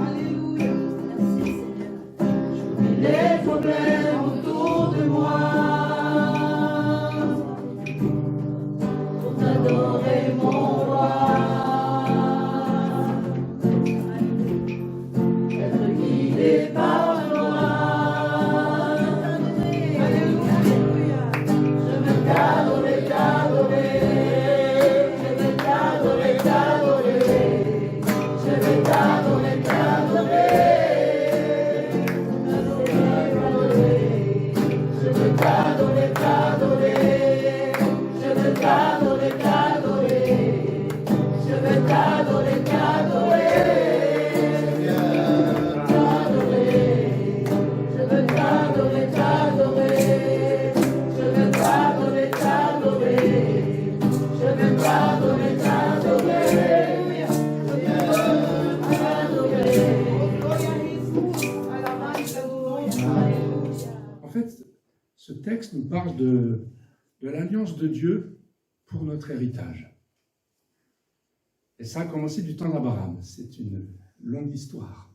Alléluia. Merci Seigneur. Les problèmes autour de moi. Pour t'adorer mon roi. Être guidé par la loi. Alléluia. Je veux t'adorer, t'adorer. Je veux t'adorer, t'adorer. Je veux t'adorer, t'adorer. Je veux t'adorer, t'adorer. Je veux t'adorer, t'adorer. Je veux t'adorer, t'adorer. Je veux t'adorer, t'adorer. Je veux t'adorer, t'adorer. Je veux t'adorer, t'adorer. En fait, ce texte nous parle de l'alliance de Dieu pour notre héritage. Et ça a commencé du temps d'Abraham. C'est une longue histoire.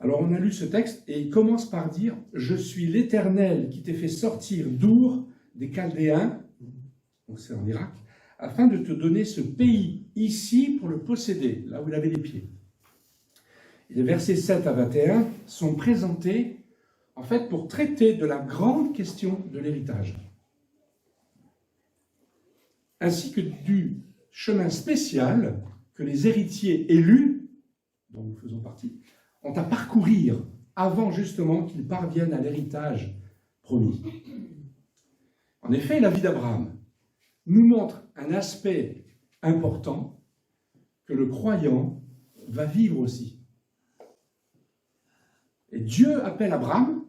Alors on a lu ce texte et il commence par dire « Je suis l'Éternel qui t'ai fait sortir d'Our des Chaldéens », donc c'est en Irak, « afin de te donner ce pays ici pour le posséder », là où il avait les pieds. Et les versets 7 à 21 sont présentés en fait pour traiter de la grande question de l'héritage, ainsi que du chemin spécial que les héritiers élus, dont nous faisons partie, ont à parcourir avant justement qu'ils parviennent à l'héritage promis. En effet, la vie d'Abraham nous montre un aspect important que le croyant va vivre aussi. Et Dieu appelle Abraham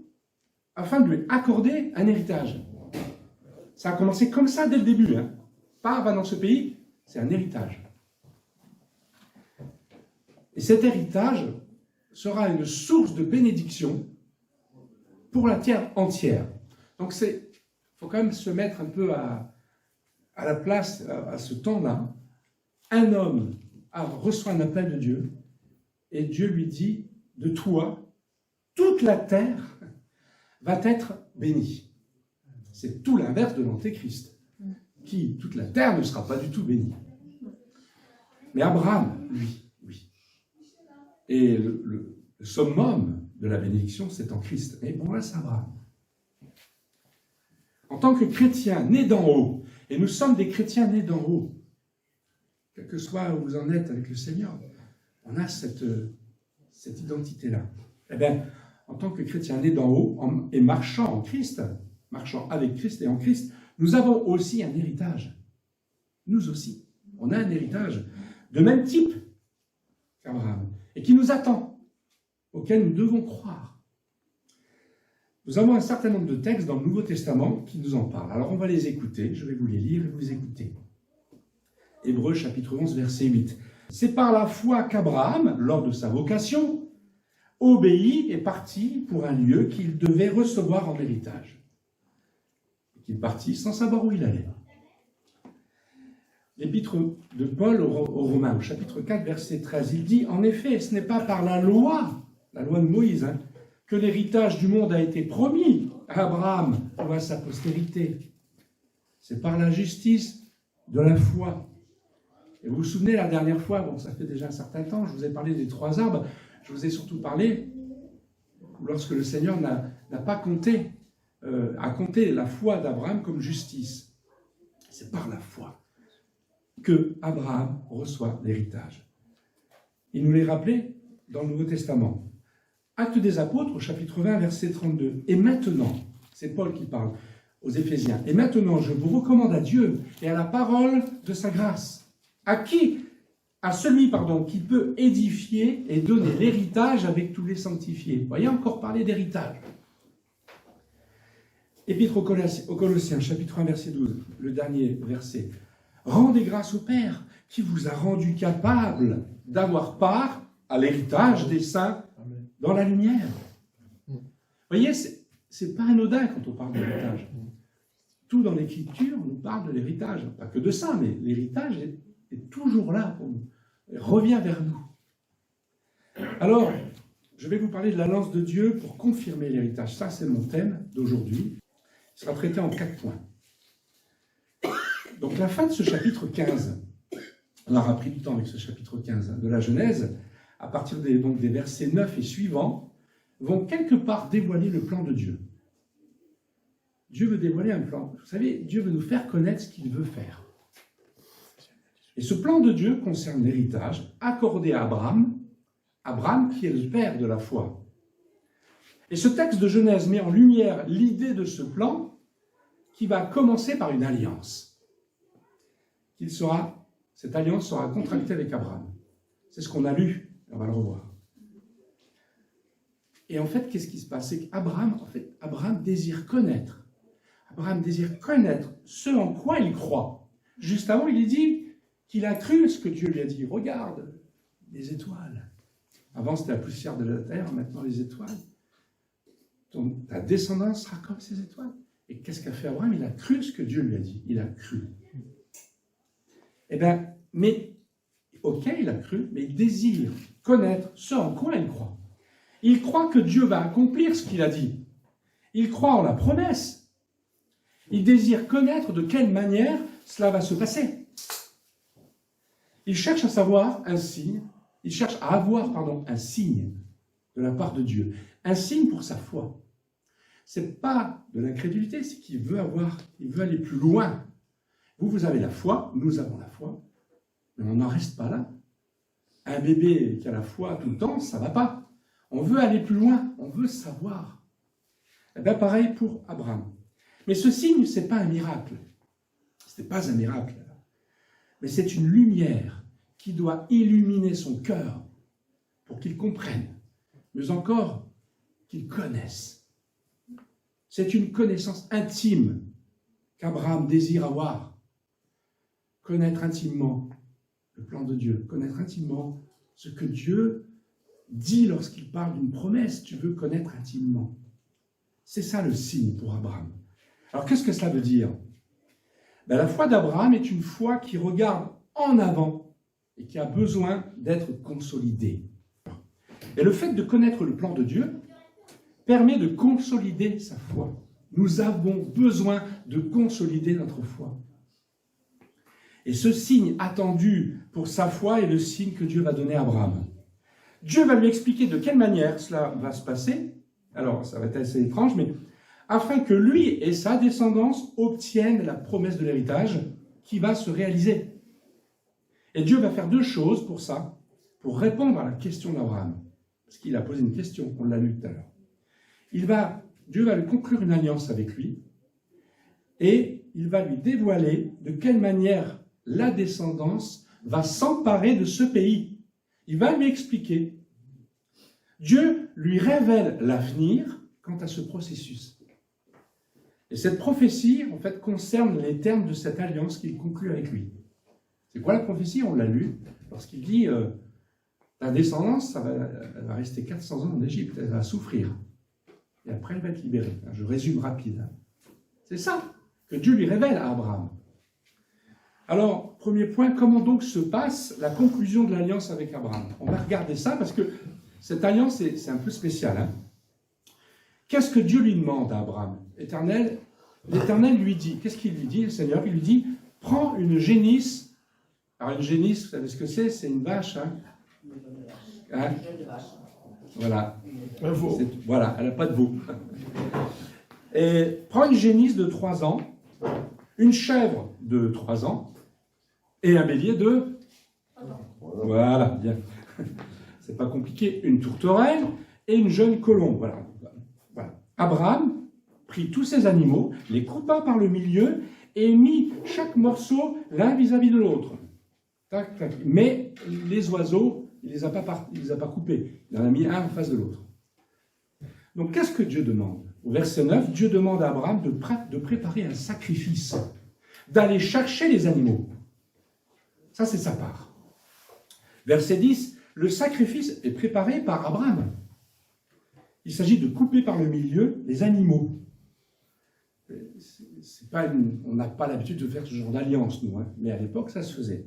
afin de lui accorder un héritage. Ça a commencé comme ça dès le début. Pas va dans ce pays, c'est un héritage. Et cet héritage sera une source de bénédiction pour la terre entière. Donc il faut quand même se mettre un peu à la place, à ce temps-là. Un homme reçoit un appel de Dieu, et Dieu lui dit, de toi, toute la terre va être bénie. C'est tout l'inverse de l'Antéchrist, qui, toute la terre ne sera pas du tout bénie. Mais Abraham, lui, oui. Et le summum de la bénédiction, c'est en Christ. Mais bon, là, c'est Abraham. En tant que chrétien né d'en haut, et nous sommes des chrétiens nés d'en haut, quel que soit où vous en êtes avec le Seigneur, on a cette identité-là. Eh bien, en tant que chrétien né d'en haut et marchant en Christ, marchant avec Christ et en Christ, nous avons aussi un héritage. Nous aussi. On a un héritage de même type qu'Abraham et qui nous attend, auquel nous devons croire. Nous avons un certain nombre de textes dans le Nouveau Testament qui nous en parlent. Alors on va les écouter, je vais vous les lire et vous les écouter. Hébreux chapitre 11, verset 8. C'est par la foi qu'Abraham, lors de sa vocation, obéit et partit pour un lieu qu'il devait recevoir en héritage. Il partit sans savoir où il allait. L'épître de Paul aux Romains, au chapitre 4, verset 13, il dit « En effet, ce n'est pas par la loi de Moïse, que l'héritage du monde a été promis à Abraham ou à sa postérité. C'est par la justice de la foi. » Et vous vous souvenez, la dernière fois, bon, ça fait déjà un certain temps, je vous ai parlé des 3 arbres, je vous ai surtout parlé lorsque le Seigneur n'a pas compté, a compté la foi d'Abraham comme justice. C'est par la foi que Abraham reçoit l'héritage. Il nous l'est rappelé dans le Nouveau Testament. Actes des Apôtres, au chapitre 20, verset 32. Et maintenant, c'est Paul qui parle aux Éphésiens, et maintenant je vous recommande à Dieu et à la parole de sa grâce. À qui? À celui, qui peut édifier et donner l'héritage avec tous les sanctifiés. Vous voyez, encore parler d'héritage. Épître aux Colossiens, chapitre 1, verset 12, le dernier verset. Rendez grâce au Père qui vous a rendu capable d'avoir part à l'héritage des saints dans la lumière. Vous voyez, c'est pas anodin quand on parle d'héritage. Tout dans l'Écriture nous parle de l'héritage. Pas que de ça, mais l'héritage est toujours là pour nous. Il revient vers nous. Alors, je vais vous parler de l'alliance de Dieu pour confirmer l'héritage. Ça, c'est mon thème d'aujourd'hui. Il sera traité en 4 points. Donc, la fin de ce chapitre 15, on aura pris du temps avec ce chapitre 15 de la Genèse, à partir des versets 9 et suivants, vont quelque part dévoiler le plan de Dieu. Dieu veut dévoiler un plan. Vous savez, Dieu veut nous faire connaître ce qu'il veut faire. Et ce plan de Dieu concerne l'héritage accordé à Abraham, Abraham qui est le père de la foi. Et ce texte de Genèse met en lumière l'idée de ce plan qui va commencer par une alliance. Cette alliance sera contractée avec Abraham. C'est ce qu'on a lu, on va le revoir. Et en fait, qu'est-ce qui se passe? C'est qu'Abraham désire connaître. Abraham désire connaître ce en quoi il croit. Juste avant, il dit qu'il a cru ce que Dieu lui a dit. Regarde, les étoiles. Avant, c'était la poussière de la terre, maintenant les étoiles. Ta descendance sera comme ces étoiles. Et qu'est-ce qu'a fait Abraham? Il a cru ce que Dieu lui a dit. Il a cru. Eh bien, il a cru, mais il désire connaître ce en quoi il croit. Il croit que Dieu va accomplir ce qu'il a dit. Il croit en la promesse. Il désire connaître de quelle manière cela va se passer. Il cherche à savoir un signe, il cherche à avoir, un signe de la part de Dieu. Un signe pour sa foi. Ce n'est pas de l'incrédulité, c'est qu'il veut aller plus loin. Vous avez la foi, nous avons la foi, mais on n'en reste pas là. Un bébé qui a la foi tout le temps, ça ne va pas. On veut aller plus loin, on veut savoir. Eh bien, pareil pour Abraham. Mais ce signe, ce n'est pas un miracle. Ce n'est pas un miracle. Mais c'est une lumière qui doit illuminer son cœur pour qu'il comprenne, mais encore qu'il connaisse. C'est une connaissance intime qu'Abraham désire avoir. Connaître intimement le plan de Dieu, connaître intimement ce que Dieu dit lorsqu'il parle d'une promesse. Tu veux connaître intimement. C'est ça le signe pour Abraham. Alors qu'est-ce que cela veut dire? La foi d'Abraham est une foi qui regarde en avant et qui a besoin d'être consolidée. Et le fait de connaître le plan de Dieu permet de consolider sa foi. Nous avons besoin de consolider notre foi. Et ce signe attendu pour sa foi est le signe que Dieu va donner à Abraham. Dieu va lui expliquer de quelle manière cela va se passer. Alors, ça va être assez étrange, mais afin que lui et sa descendance obtiennent la promesse de l'héritage qui va se réaliser. Et Dieu va faire 2 choses pour ça, pour répondre à la question d'Abraham. Parce qu'il a posé une question, on l'a lu tout à l'heure. Dieu va lui conclure une alliance avec lui, et il va lui dévoiler de quelle manière la descendance va s'emparer de ce pays. Il va lui expliquer. Dieu lui révèle l'avenir quant à ce processus. Et cette prophétie, en fait, concerne les termes de cette alliance qu'il conclut avec lui. C'est quoi la prophétie? On l'a lu lorsqu'il dit ta descendance, elle va rester 400 ans en Égypte, elle va souffrir. Et après, elle va être libérée. Je résume rapide. C'est ça que Dieu lui révèle à Abraham. Alors, premier point, comment donc se passe la conclusion de l'alliance avec Abraham? On va regarder ça parce que cette alliance, c'est un peu spécial. Hein. Qu'est-ce que Dieu lui demande à Abraham? L'Éternel lui dit, qu'est-ce qu'il lui dit, le Seigneur? Il lui dit, prends une génisse. Alors, une génisse, vous savez ce que c'est? C'est une vache. Hein? Voilà. Un veau. Voilà, elle n'a pas de veau. Et prends une génisse de 3 ans, une chèvre de 3 ans, et un bélier de... Voilà, bien. C'est pas compliqué. Une tourterelle et une jeune colombe. Voilà. Abraham prit tous ces animaux, les coupa par le milieu et mit chaque morceau l'un vis-à-vis de l'autre. Tac, tac. Mais les oiseaux, il ne les a pas coupés. Il en a mis un en face de l'autre. Donc, qu'est-ce que Dieu demande? Au verset 9, Dieu demande à Abraham de préparer un sacrifice, d'aller chercher les animaux. Ça, c'est sa part. Verset 10, le sacrifice est préparé par Abraham. Il s'agit de couper par le milieu les animaux. On n'a pas l'habitude de faire ce genre d'alliance, nous, hein, mais à l'époque, ça se faisait.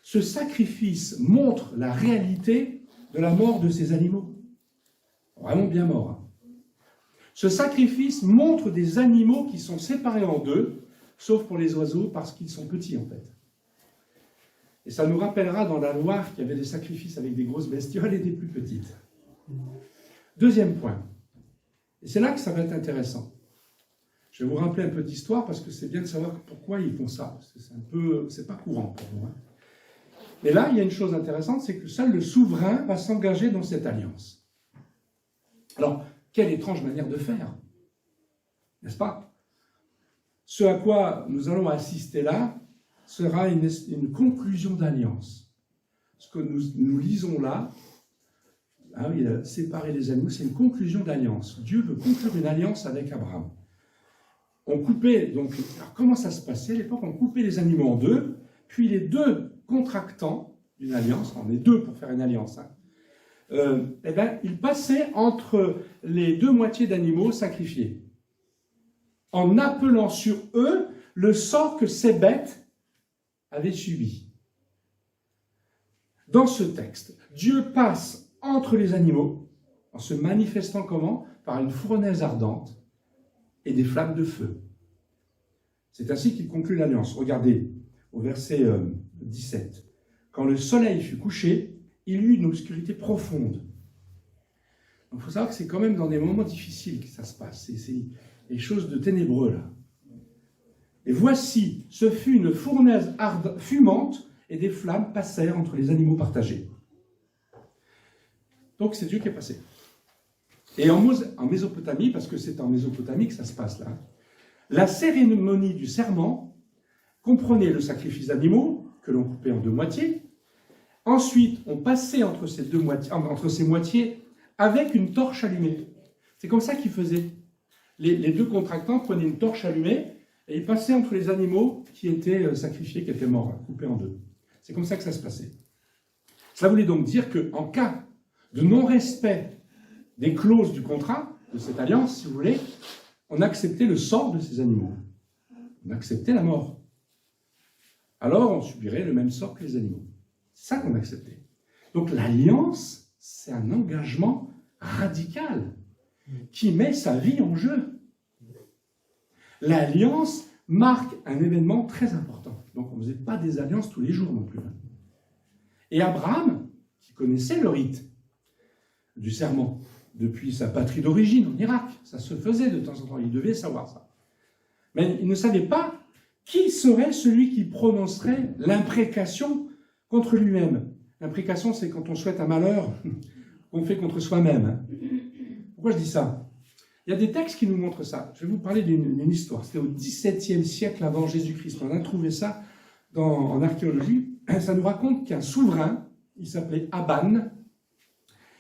Ce sacrifice montre la réalité de la mort de ces animaux. Vraiment bien morts. Hein. Ce sacrifice montre des animaux qui sont séparés en deux, sauf pour les oiseaux, parce qu'ils sont petits en fait. Et ça nous rappellera dans la Loire qu'il y avait des sacrifices avec des grosses bestioles et des plus petites. Deuxième point, et c'est là que ça va être intéressant. Je vais vous rappeler un peu d'histoire parce que c'est bien de savoir pourquoi ils font ça. Parce que c'est pas courant pour nous. Hein. Mais là, il y a une chose intéressante, c'est que seul le souverain va s'engager dans cette alliance. Alors, quelle étrange manière de faire, n'est-ce pas? Ce à quoi nous allons assister là sera une conclusion d'alliance. Ce que nous lisons là, il a séparé les animaux, c'est une conclusion d'alliance. Dieu veut conclure une alliance avec Abraham. On coupait, donc, alors comment ça se passait à l'époque? On coupait les animaux en deux, puis les deux contractants d'une alliance, on est deux pour faire une alliance, hein, ils passaient entre les deux moitiés d'animaux sacrifiés, en appelant sur eux le sort que ces bêtes avaient subi. Dans ce texte, Dieu passe entre les animaux, en se manifestant comment? Par une fournaise ardente et des flammes de feu. C'est ainsi qu'il conclut l'alliance. Regardez, au verset 17. Quand le soleil fut couché, il y eut une obscurité profonde. Il faut savoir que c'est quand même dans des moments difficiles que ça se passe. C'est des choses de ténébreux, là. Et voici, ce fut une fournaise fumante, et des flammes passèrent entre les animaux partagés. Donc c'est Dieu qui est passé. Et en Mésopotamie, parce que c'est en Mésopotamie que ça se passe là, la cérémonie du serment comprenait le sacrifice d'animaux, que l'on coupait en deux moitiés. Ensuite, on passait entre ces moitiés avec une torche allumée. C'est comme ça qu'ils faisaient. Les deux contractants prenaient une torche allumée et ils passaient entre les animaux qui étaient sacrifiés, qui étaient morts, coupés en deux. C'est comme ça que ça se passait. Cela voulait donc dire qu'en cas de non-respect des clauses du contrat, de cette alliance, si vous voulez, on acceptait le sort de ces animaux. On acceptait la mort. Alors on subirait le même sort que les animaux. C'est ça qu'on acceptait. Donc l'alliance, c'est un engagement radical qui met sa vie en jeu. L'alliance marque un événement très important. Donc on ne faisait pas des alliances tous les jours non plus. Et Abraham, qui connaissait le rite du serment, depuis sa patrie d'origine, en Irak. Ça se faisait de temps en temps, il devait savoir ça. Mais il ne savait pas qui serait celui qui prononcerait l'imprécation contre lui-même. L'imprécation, c'est quand on souhaite un malheur qu'on fait contre soi-même. Hein. Pourquoi je dis ça? Il y a des textes qui nous montrent ça. Je vais vous parler d'une histoire. C'était au XVIIe siècle avant Jésus-Christ. On a trouvé ça en archéologie. Ça nous raconte qu'un souverain, il s'appelait Aban,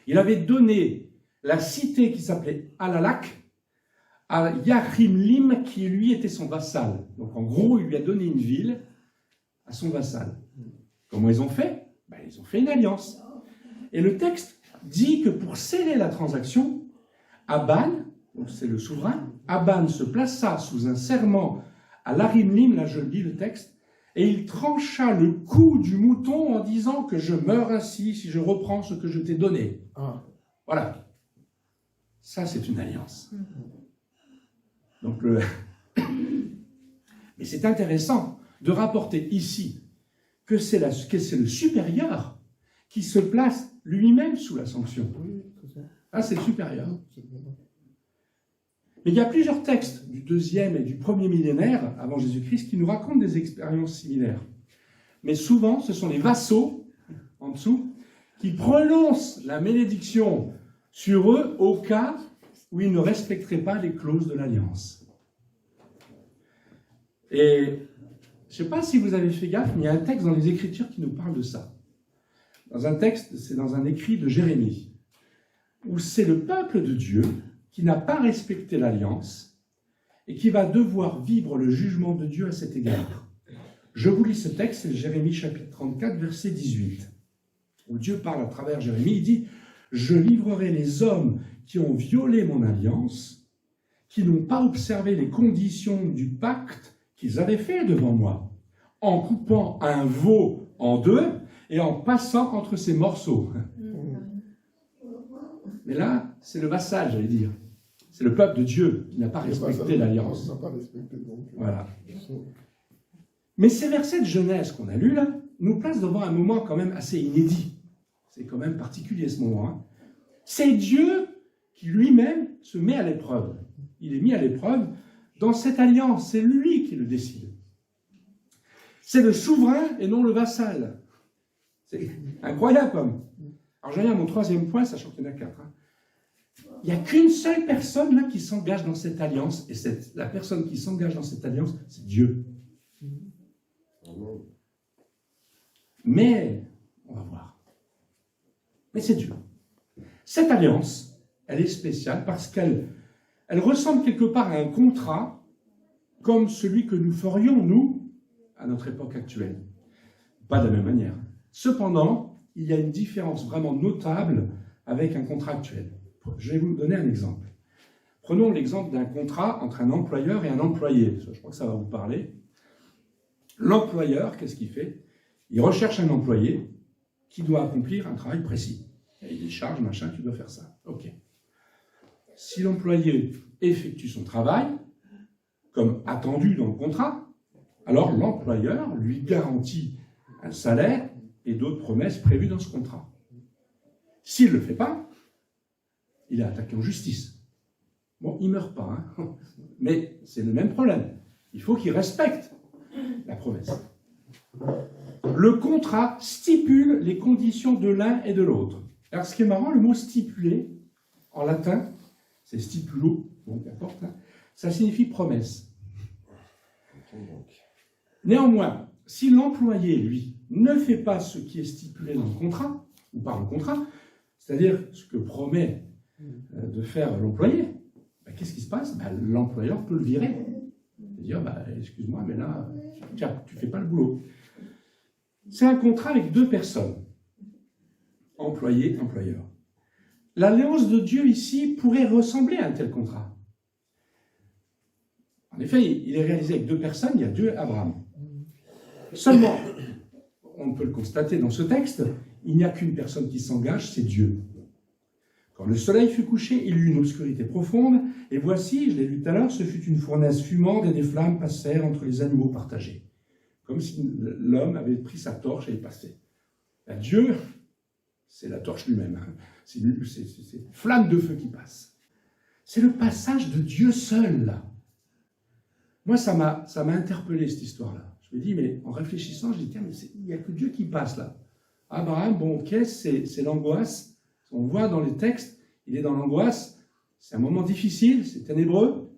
il avait donné la cité qui s'appelait Alalak à Yarimlim, qui lui était son vassal. Donc en gros, il lui a donné une ville à son vassal. Comment ils ont fait? Ils ont fait une alliance. Et le texte dit que pour sceller la transaction, Aban, donc c'est le souverain, Aban se plaça sous un serment à l'Arimlim, là je lis le texte, et il trancha le cou du mouton en disant que je meurs ainsi si je reprends ce que je t'ai donné. Voilà. Ça, c'est une alliance. Donc, mais c'est intéressant de rapporter ici que c'est le supérieur qui se place lui-même sous la sanction. Ah, c'est le supérieur. Mais il y a plusieurs textes du 2e et du 1er millénaire avant Jésus-Christ qui nous racontent des expériences similaires. Mais souvent, ce sont les vassaux, en dessous, qui prononcent la malédiction sur eux au cas où ils ne respecteraient pas les clauses de l'alliance. Et je ne sais pas si vous avez fait gaffe, mais il y a un texte dans les Écritures qui nous parle de ça. Dans un texte, c'est dans un écrit de Jérémie, où c'est le peuple de Dieu qui n'a pas respecté l'alliance et qui va devoir vivre le jugement de Dieu à cet égard. Je vous lis ce texte, c'est Jérémie chapitre 34, verset 18, où Dieu parle à travers Jérémie, il dit « Je livrerai les hommes qui ont violé mon alliance, qui n'ont pas observé les conditions du pacte qu'ils avaient fait devant moi, en coupant un veau en deux et en passant entre ces morceaux. » Mais là, c'est le vassal, j'allais dire. C'est le peuple de Dieu qui n'a pas respecté l'alliance. Voilà. Mais ces versets de Genèse qu'on a lus là, nous placent devant un moment quand même assez inédit. C'est quand même particulier ce moment. Hein. C'est Dieu qui lui-même se met à l'épreuve. Il est mis à l'épreuve dans cette alliance. C'est lui qui le décide. C'est le souverain et non le vassal. C'est incroyable comme. Alors, j'en viens à mon troisième point, sachant qu'il y en a 4. Hein. Il n'y a qu'une seule personne là qui s'engage dans cette alliance, et la personne qui s'engage dans cette alliance, c'est Dieu. Mais, on va voir. Mais c'est Dieu. Cette alliance, elle est spéciale parce qu'elle ressemble quelque part à un contrat comme celui que nous ferions, nous, à notre époque actuelle. Pas de la même manière. Cependant, il y a une différence vraiment notable avec un contrat actuel. Je vais vous donner un exemple. Prenons l'exemple d'un contrat entre un employeur et un employé. Je crois que ça va vous parler. L'employeur, qu'est-ce qu'il fait? Il recherche un employé qui doit accomplir un travail précis. Il y a des charges, machin, tu dois faire ça. OK. Si l'employé effectue son travail, comme attendu dans le contrat, alors l'employeur lui garantit un salaire et d'autres promesses prévues dans ce contrat. S'il ne le fait pas, il est attaqué en justice. Bon, il ne meurt pas, hein. Mais c'est le même problème. Il faut qu'il respecte la promesse. Le contrat stipule les conditions de l'un et de l'autre. Alors, ce qui est marrant, le mot stipuler, en latin, c'est stipulo, bon, qu'importe, hein, ça signifie promesse. Néanmoins, si l'employé, lui, ne fait pas ce qui est stipulé dans le contrat, ou par le contrat, c'est-à-dire ce que promet de faire l'employé, ben, qu'est-ce qui se passe? Ben, l'employeur peut le virer. Et dire, ben, excuse-moi, mais là, tu ne fais pas le boulot. C'est un contrat avec deux personnes, employé, employeur. L'alliance de Dieu ici pourrait ressembler à un tel contrat. En effet, il est réalisé avec deux personnes, il y a Dieu et Abraham. Seulement, on peut le constater dans ce texte, il n'y a qu'une personne qui s'engage, c'est Dieu. Quand le soleil fut couché, il y eut une obscurité profonde, et voici, je l'ai lu tout à l'heure, ce fut une fournaise fumante et des flammes passèrent entre les animaux partagés. Comme si l'homme avait pris sa torche et y passait. Ben, Dieu, c'est la torche lui-même. Hein. C'est une flamme de feu qui passe. C'est le passage de Dieu seul, là. Moi, ça m'a interpellé, cette histoire-là. Je me dis, mais en réfléchissant, je dis, tiens, mais il n'y a que Dieu qui passe, là. Abraham, bon, ok, c'est l'angoisse. On voit dans les textes, il est dans l'angoisse. C'est un moment difficile, c'est ténébreux.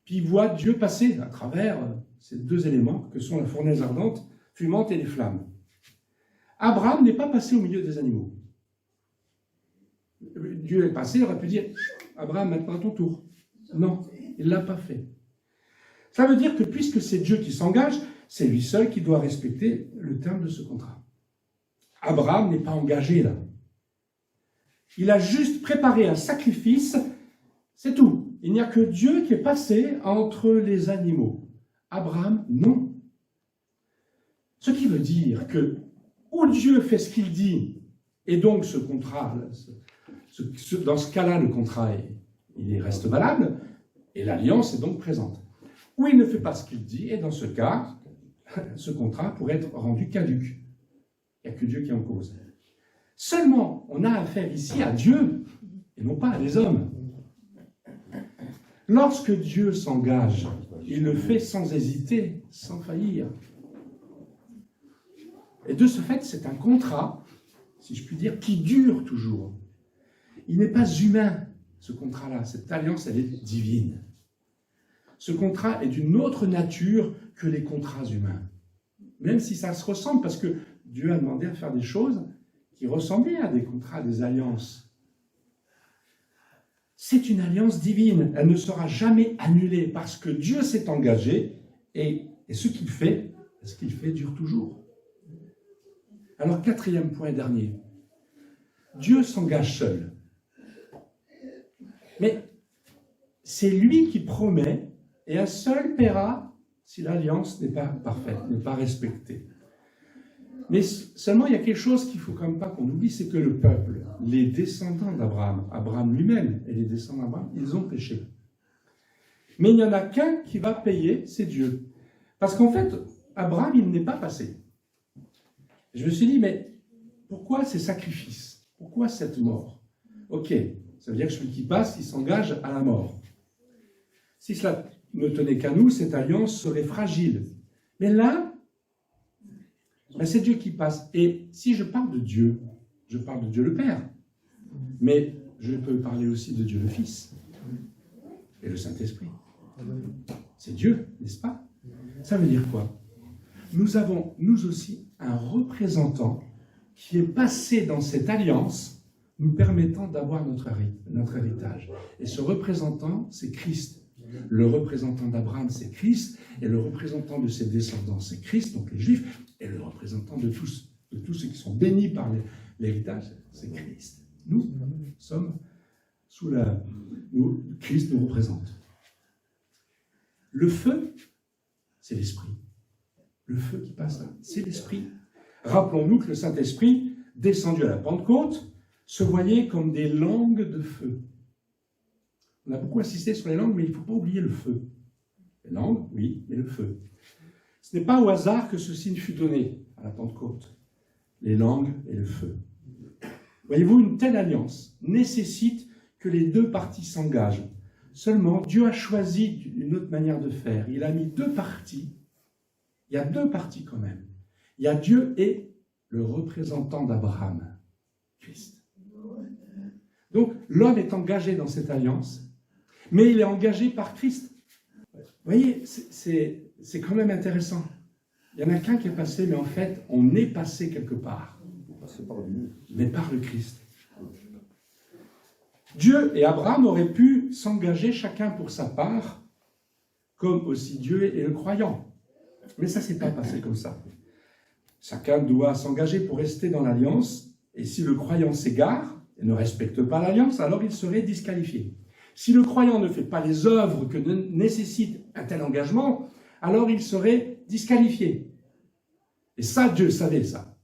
Puis il voit Dieu passer à travers ces deux éléments que sont la fournaise ardente, fumante et les flammes. Abraham n'est pas passé au milieu des animaux. Dieu est passé, il aurait pu dire, Abraham, maintenant à ton tour. Non, il ne l'a pas fait. Ça veut dire que puisque c'est Dieu qui s'engage, c'est lui seul qui doit respecter le terme de ce contrat. Abraham n'est pas engagé là. Il a juste préparé un sacrifice, c'est tout. Il n'y a que Dieu qui est passé entre les animaux. Abraham, non. Ce qui veut dire que où Dieu fait ce qu'il dit, et donc ce contrat, dans ce cas-là, le contrat il reste valable, et l'alliance est donc présente. Où il ne fait pas ce qu'il dit, et dans ce cas, ce contrat pourrait être rendu caduc. Il n'y a que Dieu qui est en cause. Seulement, on a affaire ici à Dieu, et non pas à des hommes. Lorsque Dieu s'engage, il le fait sans hésiter, sans faillir. Et de ce fait, c'est un contrat, si je puis dire, qui dure toujours. Il n'est pas humain, ce contrat-là. Cette alliance, elle est divine. Ce contrat est d'une autre nature que les contrats humains. Même si ça se ressemble, parce que Dieu a demandé à faire des choses qui ressemblaient à des contrats, à des alliances. C'est une alliance divine. Elle ne sera jamais annulée parce que Dieu s'est engagé et ce qu'il fait dure toujours. Alors, quatrième point dernier. Dieu s'engage seul. Mais c'est lui qui promet et un seul paiera si l'alliance n'est pas parfaite, n'est pas respectée. Mais seulement, il y a quelque chose qu'il ne faut quand même pas qu'on oublie, c'est que le peuple, les descendants d'Abraham, Abraham lui-même et les descendants d'Abraham, ils ont péché. Mais il n'y en a qu'un qui va payer, c'est Dieu. Parce qu'en fait, Abraham, il n'est pas passé. Je me suis dit, mais pourquoi ces sacrifices? Pourquoi cette mort? Ok, ça veut dire que celui qui passe, il s'engage à la mort. Si cela ne tenait qu'à nous, cette alliance serait fragile. Mais là, ben c'est Dieu qui passe. Et si je parle de Dieu, je parle de Dieu le Père. Mais je peux parler aussi de Dieu le Fils et le Saint-Esprit. C'est Dieu, n'est-ce pas? Ça veut dire quoi? Nous avons, nous aussi, un représentant qui est passé dans cette alliance, nous permettant d'avoir notre héritage. Et ce représentant, c'est Christ. Le représentant d'Abraham, c'est Christ, et le représentant de ses descendants, c'est Christ, donc les Juifs, et le représentant de tous ceux qui sont bénis par l'héritage, c'est Christ. Nous sommes sous la... Christ nous représente. Le feu, c'est l'Esprit. Le feu qui passe là, c'est l'Esprit. Rappelons-nous que le Saint-Esprit, descendu à la Pentecôte, se voyait comme des langues de feu. On a beaucoup insisté sur les langues, mais il ne faut pas oublier le feu. Les langues, oui, mais le feu. Ce n'est pas au hasard que ce signe fut donné à la Pentecôte. Les langues et le feu. Voyez-vous, une telle alliance nécessite que les deux parties s'engagent. Seulement, Dieu a choisi une autre manière de faire. Il a mis deux parties. Il y a deux parties quand même. Il y a Dieu et le représentant d'Abraham, Christ. Donc, l'homme est engagé dans cette alliance, mais il est engagé par Christ. Vous voyez, c'est quand même intéressant. Il y en a qu'un qui est passé, mais en fait, on est passé quelque part. Mais par le Christ. Dieu et Abraham auraient pu s'engager chacun pour sa part, comme aussi Dieu et le croyant. Mais ça ne s'est pas passé comme ça. Chacun doit s'engager pour rester dans l'alliance, et si le croyant s'égare et ne respecte pas l'alliance, alors il serait disqualifié. Si le croyant ne fait pas les œuvres que nécessite un tel engagement, alors il serait disqualifié. Et ça, Dieu savait ça.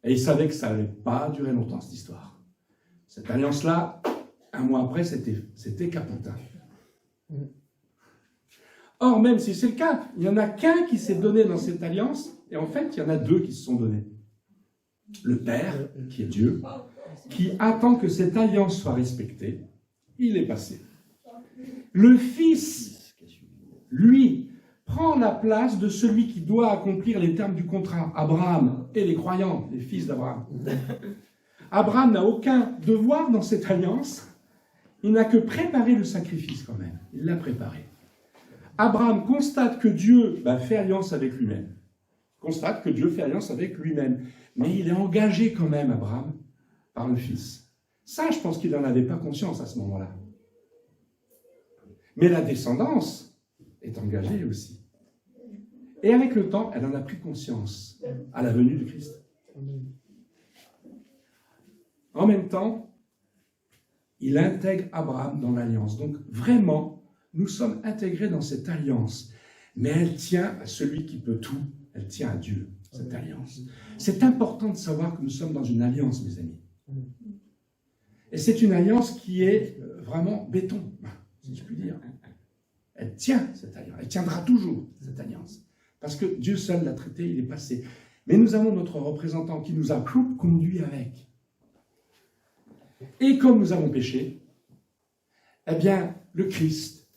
Et il savait que ça n'allait pas durer longtemps, cette histoire. Cette alliance-là, un mois après, c'était capotin. Or, même si c'est le cas, il n'y en a qu'un qui s'est donné dans cette alliance, et en fait, il y en a deux qui se sont donnés. Le Père, qui est Dieu, qui attend que cette alliance soit respectée, il est passé. Le Fils, lui, prend la place de celui qui doit accomplir les termes du contrat, Abraham et les croyants, les fils d'Abraham. Abraham n'a aucun devoir dans cette alliance, il n'a que préparé le sacrifice quand même, il l'a préparé. Abraham constate que Dieu fait alliance avec lui-même. Constate que Dieu fait alliance avec lui-même. Mais il est engagé quand même, Abraham, par le Fils. Ça, je pense qu'il n'en avait pas conscience à ce moment-là. Mais la descendance est engagée aussi. Et avec le temps, elle en a pris conscience à la venue du Christ. En même temps, il intègre Abraham dans l'alliance. Donc vraiment, nous sommes intégrés dans cette alliance. Mais elle tient à celui qui peut tout. Elle tient à Dieu, cette alliance. C'est important de savoir que nous sommes dans une alliance, mes amis. Et c'est une alliance qui est vraiment béton, si je puis dire. Elle tient, cette alliance. Elle tiendra toujours, cette alliance. Parce que Dieu seul l'a traité, il est passé. Mais nous avons notre représentant qui nous a conduits avec. Et comme nous avons péché, eh bien, le Christ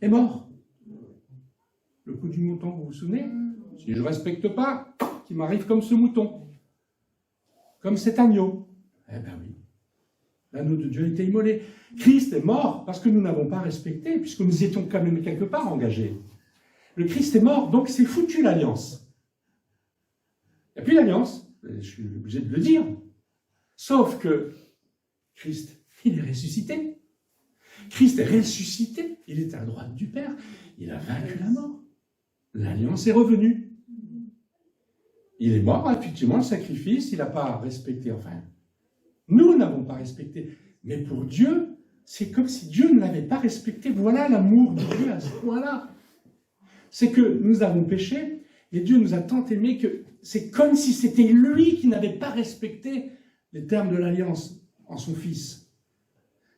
est mort. Le coup du mouton, vous vous souvenez? Si je ne respecte pas, qu'il m'arrive comme ce mouton, comme cet agneau. Eh bien oui, l'agneau de Dieu a été immolé. Christ est mort parce que nous n'avons pas respecté, puisque nous étions quand même quelque part engagés. Le Christ est mort, donc c'est foutu l'alliance. Il n'y a plus d'alliance, je suis obligé de le dire. Sauf que Christ, il est ressuscité. Christ est ressuscité, il est à la droite du Père, il a vaincu la mort. L'alliance est revenue. Il est mort, effectivement, le sacrifice, il n'a pas respecté, enfin, nous n'avons pas respecté. Mais pour Dieu, c'est comme si Dieu ne l'avait pas respecté. Voilà l'amour de Dieu à ce point-là. C'est que nous avons péché, Et Dieu nous a tant aimés que c'est comme si c'était lui qui n'avait pas respecté les termes de l'alliance en son Fils.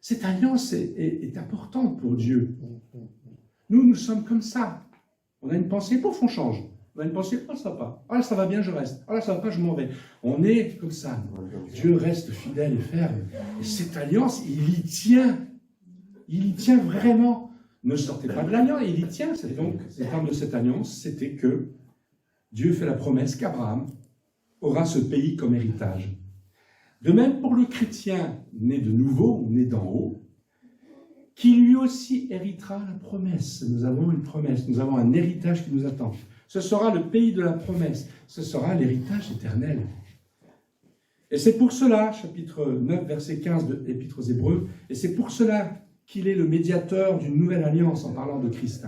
Cette alliance est importante pour Dieu. Nous sommes comme ça. On a une pensée, pouf, on change. On a une pensée, oh, ça va pas. Ah, là, ça va bien, je reste. Ah, là, ça va pas, je m'en vais. On est comme ça. Dieu reste fidèle et ferme. Et cette alliance, il y tient. Il y tient vraiment. Ne sortez pas de l'alliance, il y tient. Donc, le terme de cette alliance, c'était que Dieu fait la promesse qu'Abraham aura ce pays comme héritage. De même pour le chrétien né de nouveau, né d'en haut, qui lui aussi héritera la promesse. Nous avons une promesse, nous avons un héritage qui nous attend. Ce sera le pays de la promesse, ce sera l'héritage éternel. Et c'est pour cela, chapitre 9, verset 15 de l'Épître aux Hébreux, et c'est pour cela qu'il est le médiateur d'une nouvelle alliance en parlant de Christ.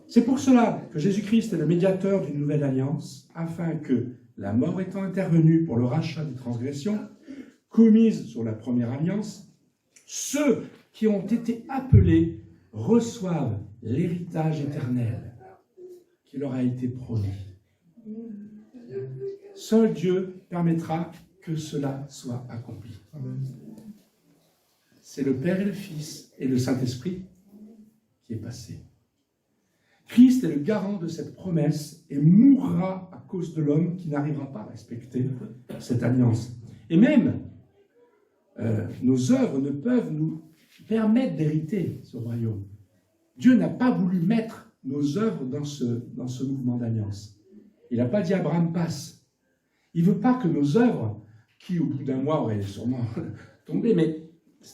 C'est pour cela que Jésus-Christ est le médiateur d'une nouvelle alliance, afin que, la mort étant intervenue pour le rachat des transgressions, commises sur la première alliance, ceux qui ont été appelés reçoivent l'héritage éternel qui leur a été promis. Seul Dieu permettra que cela soit accompli. C'est le Père et le Fils et le Saint-Esprit qui est passé. Christ est le garant de cette promesse et mourra à cause de l'homme qui n'arrivera pas à respecter cette alliance. Et même, nos œuvres ne peuvent nous permettre d'hériter ce royaume. Dieu n'a pas voulu mettre nos œuvres dans ce mouvement d'alliance. Il n'a pas dit Abraham passe. Il ne veut pas que nos œuvres, qui au bout d'un mois auraient sûrement tombé, mais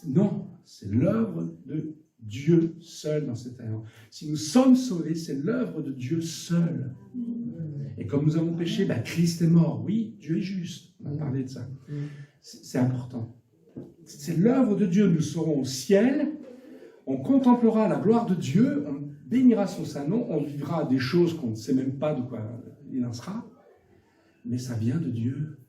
non, c'est l'œuvre de Dieu seul dans cette alliance. Si nous sommes sauvés, c'est l'œuvre de Dieu seul. Et comme nous avons péché, Christ est mort. Oui, Dieu est juste. On a parlé de ça. C'est important. C'est l'œuvre de Dieu. Nous serons au ciel, on contemplera la gloire de Dieu, on bénira son saint nom, on vivra des choses qu'on ne sait même pas de quoi il en sera, mais ça vient de Dieu.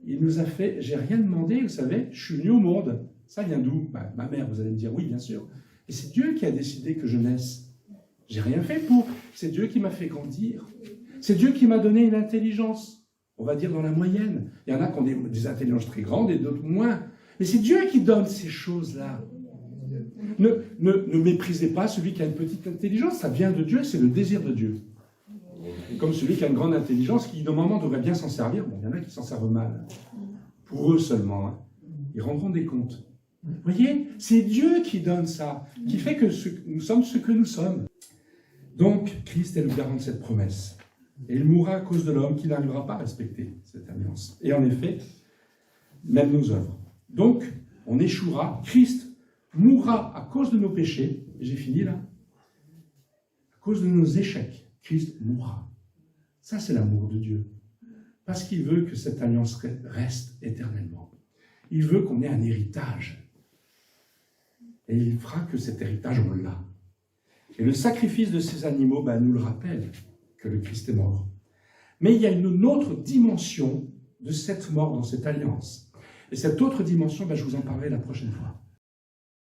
Il nous a fait, j'ai rien demandé, vous savez, je suis venu au monde. Ça vient d'où? Ma mère, vous allez me dire, oui, bien sûr. Et c'est Dieu qui a décidé que je naisse. J'ai rien fait pour. C'est Dieu qui m'a fait grandir. C'est Dieu qui m'a donné une intelligence, on va dire dans la moyenne. Il y en a qui ont des intelligences très grandes et d'autres moins. Mais c'est Dieu qui donne ces choses-là. Ne méprisez pas celui qui a une petite intelligence, ça vient de Dieu, c'est le désir de Dieu. Et comme celui qui a une grande intelligence, qui normalement devrait bien s'en servir, il y en a qui s'en servent mal. Pour eux seulement. Ils rendront des comptes. Vous voyez, c'est Dieu qui donne ça, qui fait que nous sommes ce que nous sommes. Donc, Christ est le garant de cette promesse. Et il mourra à cause de l'homme qui n'arrivera pas à respecter cette alliance. Et en effet, même nos œuvres. Donc, on échouera. Christ mourra à cause de nos péchés. Et j'ai fini là. À cause de nos échecs, Christ mourra. Ça, c'est l'amour de Dieu. Parce qu'il veut que cette alliance reste éternellement. Il veut qu'on ait un héritage. Et il fera que cet héritage, on l'a. Et le sacrifice de ces animaux nous le rappelle que le Christ est mort. Mais il y a une autre dimension de cette mort dans cette alliance. Et cette autre dimension, je vous en parlerai la prochaine fois.